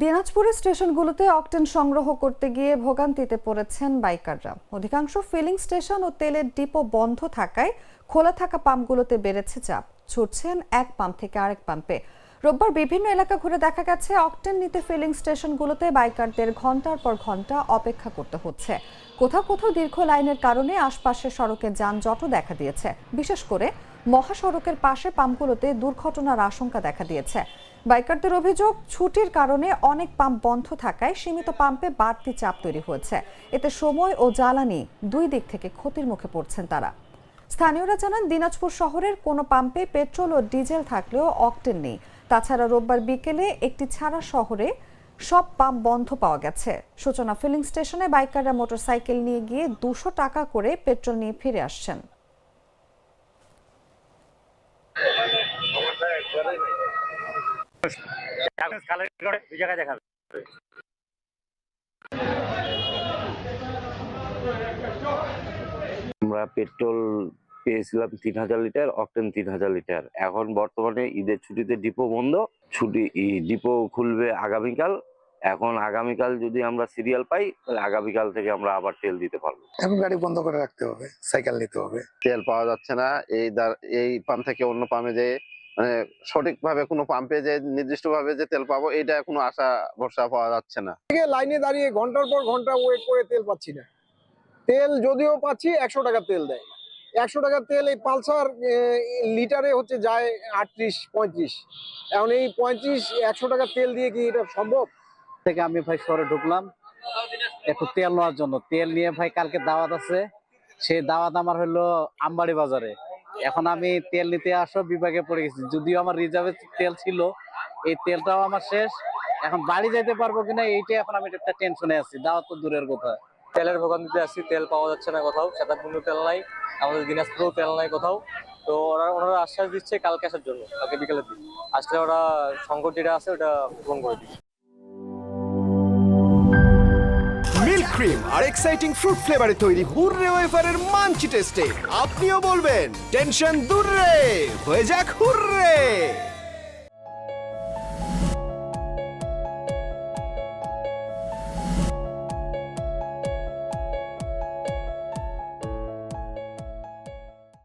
দিনাজপুরের স্টেশনগুলোতে অকটেন সংগ্রহ করতে গিয়ে ভোগান্তিতে পড়েছেন বাইকাররা। অধিকাংশ ফিলিং স্টেশন ও তেলের ডিপো বন্ধ থাকায় খোলা থাকা পাম্পগুলোতে বেড়েছে চাপ। ছুটছেন এক পাম্প থেকে আরেক পাম্পে। রোববার বিভিন্ন এলাকা ঘুরে দেখা গেছে অকটেন নিতে ফিলিং স্টেশনগুলোতে বাইকারদের ঘন্টার পর ঘন্টা অপেক্ষা করতে হচ্ছে। কোথাও কোথাও দীর্ঘ লাইনের কারণে আশপাশের সড়কে যানজটও দেখা দিয়েছে। বিশেষ করে মহাসড়কের পাশে পাম্পগুলোতে দুর্ঘটনার আশঙ্কা দেখা দিয়েছে। বাইকারদের অভিযোগ, ছুটির কারণে অনেক পাম্প বন্ধ থাকায় সীমিত পাম্পে বাড়তি চাপ তৈরি হয়েছে। এতে সময় ও জ্বালানি দুই দিক থেকে ক্ষতির মুখে পড়ছেন তারা। স্থানীয়রা জানান, দিনাজপুর শহরের কোনো পাম্পে পেট্রোল ও ডিজেল থাকলেও অকটেন নেই। তাছাড়া রোববার বিকেলে একটি ছাড়া শহরে সব পাম্প বন্ধ পাওয়া গেছে। সূচনা ফিলিং স্টেশনে বাইকাররা মোটরসাইকেল নিয়ে গিয়ে 200 টাকা করে পেট্রোল নিয়ে ফিরে আসছেন। আমরা পেট্রোল পেয়েছিলাম 3000 লিটার, অকটেন 3000 লিটার। এখন বর্তমানে ঈদের ছুটিতে ডিপো বন্ধ, ডিপো খুলবে আগামীকাল। এখন আগামীকাল যদি আমরা সিরিয়াল পাই তাহলে আগামীকাল থেকে আমরা আবার তেল দিতে পারবো। এখন গাড়ি বন্ধ করে রাখতে হবে, সাইকেল নিতে হবে। তেল পাওয়া যাচ্ছে না, এই পাম্প থেকে অন্য পাম্পে যে মানে সঠিকভাবে কোনো পাম্পে যে নির্দিষ্টভাবে যে তেল পাবো এটা কোনো আশা ভরসা পাওয়া যাচ্ছে না। লাইনে দাঁড়িয়ে ঘন্টার পর ঘন্টা ওয়েট করে তেল পাচ্ছি না। তেল যদিও পাচ্ছি 100 টাকা তেল দেয়। 100 টাকা তেল এই পালসার লিটারে হচ্ছে যায় 38-35। এখন এই 100 টাকা তেল দিয়ে কি এটা সম্ভব? থেকে আমি ভাই শহরে ঢুকলাম একটু তেল নেওয়ার জন্য। তেল নিয়ে ভাই কালকে দাওয়াত আছে, সেই দাওয়াত আমার হলো আমবাড়ি বাজারে। এখন আমি তেল নিতে বিভাগে পড়ে গেছি, যদিও আমার রিজার্ভে তেল ছিল, এই তেলটাও আমার শেষ। এখন বাড়ি যাইতে পারবো কিনা এইটাই এখন আমি একটা টেনশনে আছি। দাওয়াত তো দূরের কথা। তেলের ভোগান্তিতে আছি, তেল পাওয়া যাচ্ছে না কোথাও। সেতারকুণ্ডে তেল নাই, আমাদের দিনাজপুরেও তেল নাই কোথাও। তো ওনারা আশ্বাস দিচ্ছে কালকে আসার জন্য, কালকে বিকেলের দিন আসলে ওরা সংকট যেটা আছে ওটা পূরণ করে দিচ্ছে। মিল্ক ক্রিম আর এক্সাইটিং ফ্রুট ফ্লেভারে তৈরি হুররে ওয়েফারের মাঞ্চি টেস্টে আপনিও বলবেন টেনশন দূর রে, হয়ে যাক হুররে।